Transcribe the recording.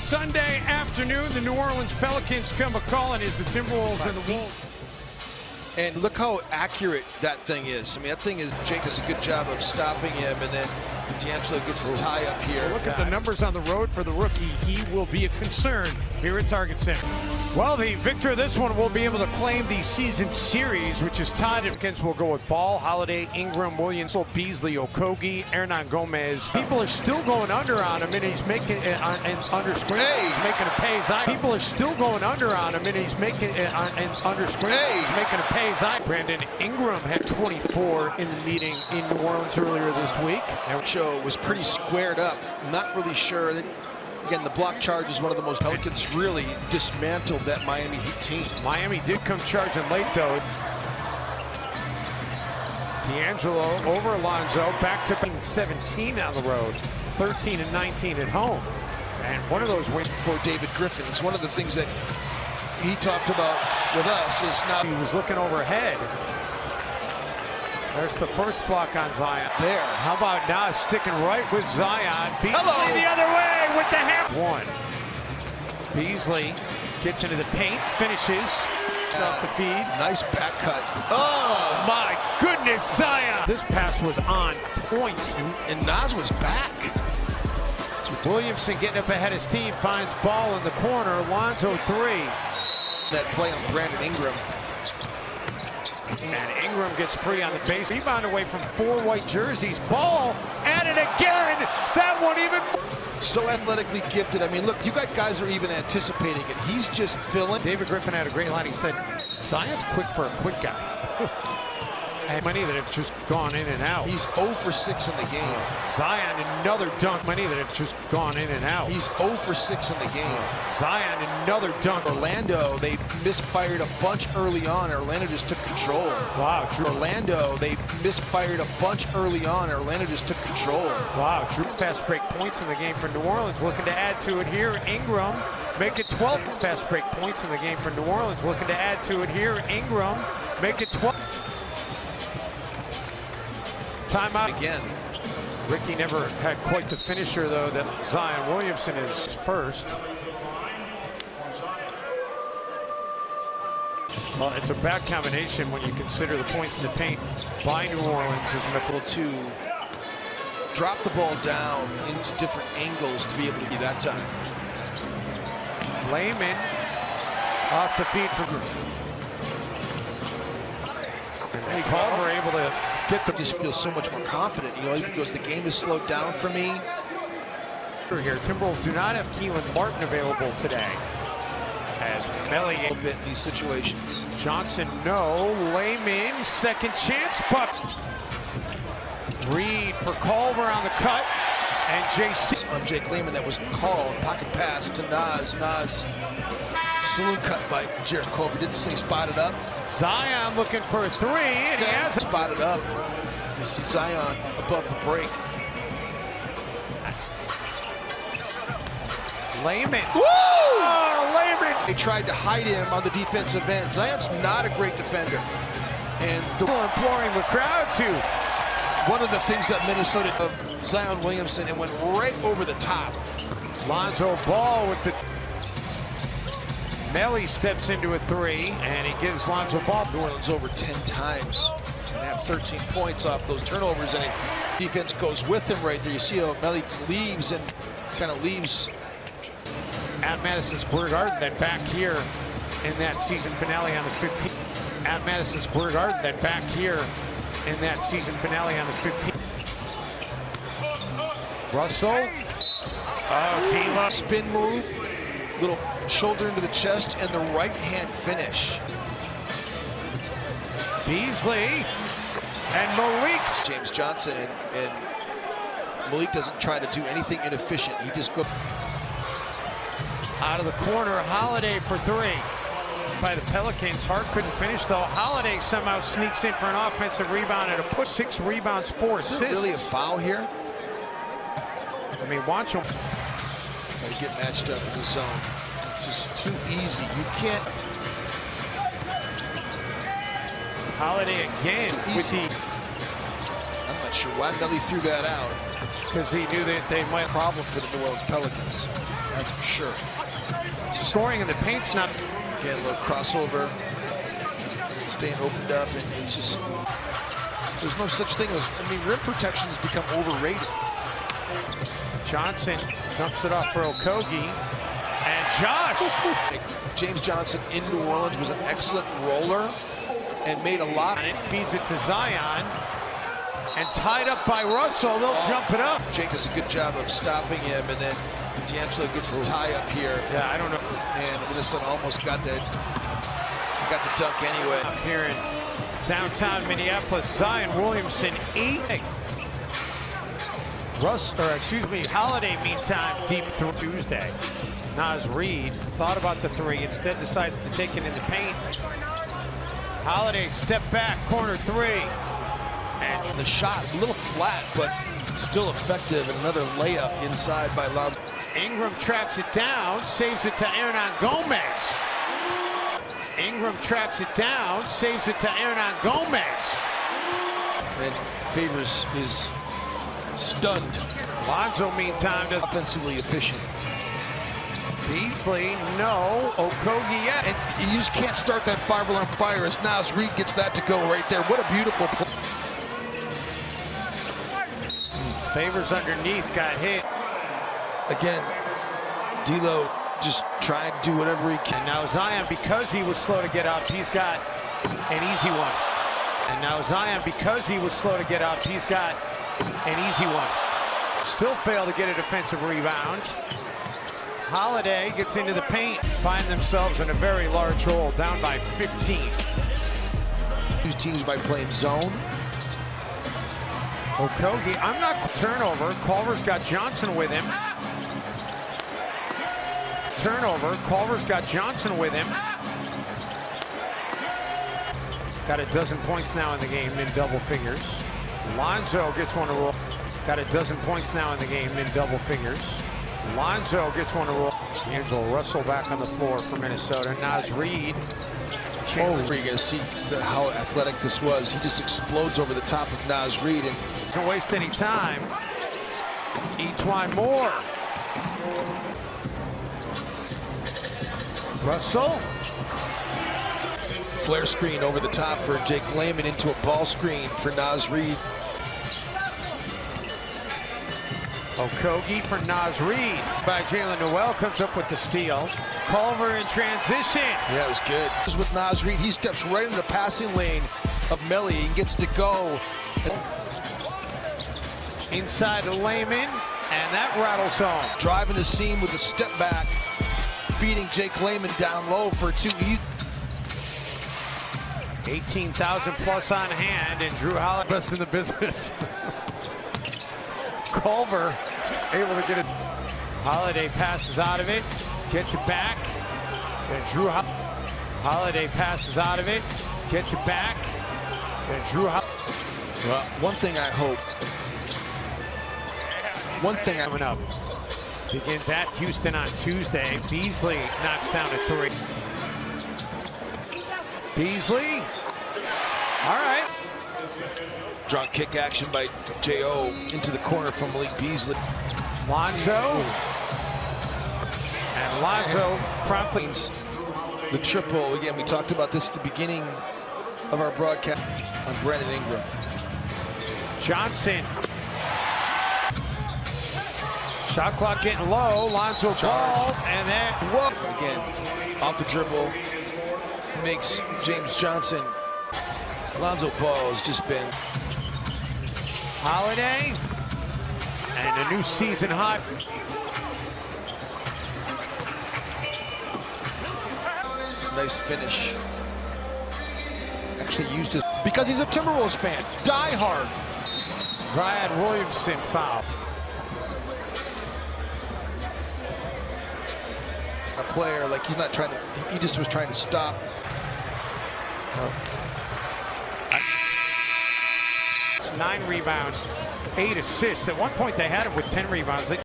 Sunday afternoon, the New Orleans Pelicans come a-calling as the Timberwolves and the Wolves. And look how accurate that thing is. I mean, that thing is, Jake does a good job of stopping him, and then D'Angelo gets the tie up here. Look at the numbers on the road for the rookie. He will be a concern here at Target Center. Well, the victor of this one will be able to claim the season series, which is tied. Pelicans will go with Ball, Holiday, Ingram, Williams, Beasley, Okogie, Hernan Gomez. People are still going under on him, and he's making it under screen. He's making a pay. People are still going under on him, and he's making it under screen. He's making a pay. Brandon Ingram had 24 in the meeting in New Orleans earlier this week. That show was pretty squared up. Not really sure that. Again, the block charge is one of the most. Pelicans really dismantled that Miami Heat team. Miami did come charging late, though. D'Angelo over Alonzo, back to 17 on the road, 13 and 19 at home. And one of those wins for David Griffin. It's one of the things that he talked about with us. Is not. He was looking overhead. There's the first block on Zion. There. How about now sticking right with Zion? Beasley Hello. The other way with the hand. One. Beasley gets into the paint, finishes off the feed. Nice back cut. Oh my goodness, Zion! This pass was on point. And Nas was back. Williamson getting up ahead of Steve, finds Ball in the corner. Lonzo three. That play on Brandon Ingram. And Ingram gets free on the base. Rebound away from four white jerseys. Ball at it again. That one even. So athletically gifted. I mean, look, you got guys that are even anticipating it. He's just filling. David Griffin had a great line. He said, Zion's quick for a quick guy. And many that have just gone in and out. He's 0 for 6 in the game. Zion, another dunk. Many that have just gone in and out. He's 0 for 6 in the game. Zion, another dunk. Orlando, they misfired a bunch early on. Orlando just took control. Wow, Drew. Orlando, they misfired a bunch early on. Orlando just took control. Wow, Drew fast break points in the game for New Orleans. Looking to add to it here. Ingram make it 12 fast break points in the game for New Orleans. Looking to add to it here. Ingram make it 12. Timeout again. Ricky never had quite the finisher, though, that Zion Williamson is first. Well, it's a bad combination when you consider the points in the paint by New Orleans is able to drop the ball down into different angles to be able to do that time. Layman off the feed for Culver able to get the. Just feels so much more confident, you know, because the game is slowed down for me. Here, Timberwolves do not have Keelan Martin available today. As Melly a bit in these situations. Johnson, no. Layman, second chance, but Reed for Culver on the cut, and JC on Jake Layman that was called. Pocket pass to Nas. Nas saloon cut by Jared Culver. Didn't say spotted up. Zion looking for a three, and he has it. Spotted up. You see Zion above the break. Layman. Woo! Oh, Layman! They tried to hide him on the defensive end. Zion's not a great defender. And imploring the crowd to. One of the things that Minnesota of Zion Williamson, it went right over the top. Lonzo Ball with the. Melly steps into a three, and he gives Lonzo Ball. New Orleans over 10 times and have 13 points off those turnovers, and defense goes with him right there. You see how Melly leaves and kind of leaves at Madison Square Garden, then back here in that season finale on the 15th. At Madison Square Garden, then back here in that season finale on the 15th. Russell. Oh, Tila. Spin move. Little shoulder into the chest and the right hand finish. Beasley and Malik. James Johnson and Malik doesn't try to do anything inefficient. He just goes out of the corner. Holiday for three by the Pelicans. Hart couldn't finish though. Holiday somehow sneaks in for an offensive rebound and a push. 6 rebounds, 4 assists. Is there really a foul here? I mean, watch him. Got to get matched up in the zone. It's just too easy. You can't. Holiday again with the. I'm not sure why Melly threw that out. Because he knew that they might problem for the New Orleans Pelicans. that's for sure. Scoring in the paint's not. Again, a little crossover, staying opened up, and it's just, there's no such thing as, I mean, rim protection has become overrated. Johnson dumps it off for Okogie, and Josh. James Johnson in New Orleans was an excellent roller and made a lot. And it feeds it to Zion, and tied up by Russell, they'll jump it up. Jake does a good job of stopping him, and then D'Angelo gets the tie up here. Yeah, I don't know. And Minnesota almost got the dunk anyway. Up here in downtown Minneapolis, Zion Williamson, 8. Holiday, meantime, deep through Tuesday. Naz Reid thought about the three, instead decides to take it in the paint. Holiday step back, corner three. And the shot, a little flat, but still effective. And another layup inside by Lonzo. Ingram tracks it down, saves it to Hernan Gomez. Ingram tracks it down, saves it to Hernan Gomez. And Favors is stunned. Lonzo, meantime, does Offensively efficient. Beasley, no. Okogie, yeah. And you just can't start that 5-alarm fire as Naz Reid gets that to go right there. What a beautiful play. Favors underneath, got hit. Again, D'Lo just trying to do whatever he can. And now Zion, because he was slow to get up, he's got an easy one. And now Zion, because he was slow to get up, he's got an easy one. Still failed to get a defensive rebound. Holiday gets into the paint, find themselves in a very large hole, down by 15. These teams by playing zone. Okogie, I'm not turnover. Culver's got Johnson with him. Turnover, Culver's got Johnson with him. Got a dozen points now in the game in double figures. Lonzo gets one to roll. Got a dozen points now in the game in double figures. Lonzo gets one to roll. D'Angelo Russell back on the floor for Minnesota. Naz Reid. You're gonna see how athletic this was. He just explodes over the top of Naz Reid and don't waste any time. Etwine Moore. Russell. Flare screen over the top for Jake Layman into a ball screen for Naz Reid. Okogie for Naz Reid by Jalen Noel, comes up with the steal. Culver in transition. Yeah, it was good. With Naz Reid, he steps right into the passing lane of Melly and gets to go. Inside to Layman, and that rattles home. Driving the seam with a step back, feeding Jake Layman down low for two easy. 18,000 plus on hand, and Drew Holiday best in the business. Culver able to get it. Holiday passes out of it, gets it back. And Drew Holiday passes out of it, gets it back. And Drew Well, one thing I hope. Coming up. Begins at Houston on Tuesday. Beasley knocks down a three. Beasley. All right. Drop kick action by J.O. into the corner from Malik Beasley. Lonzo. And Lonzo promptly. The triple. Again, we talked about this at the beginning of our broadcast on Brandon Ingram. Johnson. Shot clock getting low. Lonzo ball, and then whoop again off the dribble. Makes James Johnson. Lonzo Ball has just been. Holiday, and a new season high. Nice finish. Actually used it because he's a Timberwolves fan. Die hard. Zion Williamson foul. A player like he's not trying to. He just was trying to stop. It's 9 rebounds, 8 assists. At one point they had him with 10 rebounds.